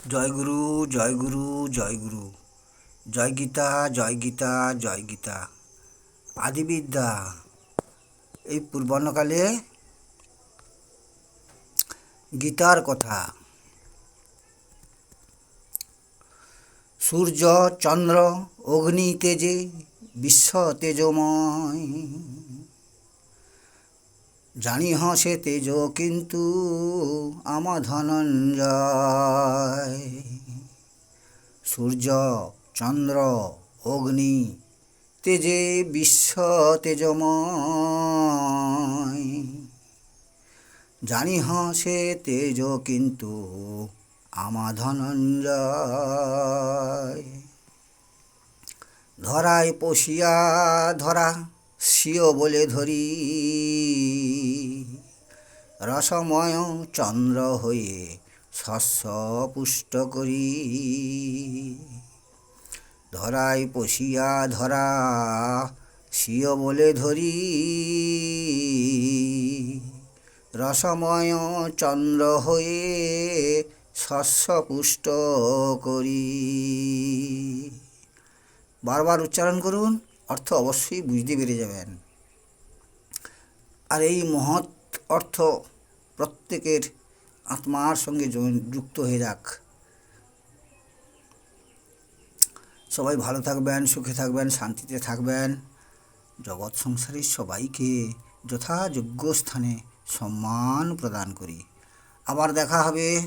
জয় গুরু, জয় গুরু, জয় গুরু। জয় গীতা, জয় গীতা, জয় গীতা। আদিবিদ্যা। এই পূর্বাহ্নকালে গীতার কথা। সূর্য, চন্দ্র, অগ্নি তেজে বিশ্ব তেজময়। জানিহ সে তেজ কিন্তু আমা ধনঞ্জয়। সূর্য, চন্দ্র, অগ্নি তেজে বিশ্ব তেজময়। জানিহ সে তেজ কিন্তু আমা ধনঞ্জয়। ধরায় পশিয়া ধরা স্বীয় বলে ধরি, রসময় চন্দ্র হয়ে শস্য পুষ্ট করি। ধরায় পশিয়া ধরা স্বীয় বলে ধরি, রসময় চন্দ্র হয়ে শস্য পুষ্ট করি। বারবার উচ্চারণ করুন, অর্থ অবশ্যই বুঝতে পেরে যাবেন। আর এই মহৎ অর্থ প্রত্যেকের আত্মার সঙ্গে যুক্ত হয়ে যাক। সবাই ভালো থাকবেন, সুখে থাকবেন, শান্তিতে থাকবেন। জগৎ সংসারের সবাইকে যথাযোগ্য স্থানে সম্মান প্রদান করি। আবার দেখা হবে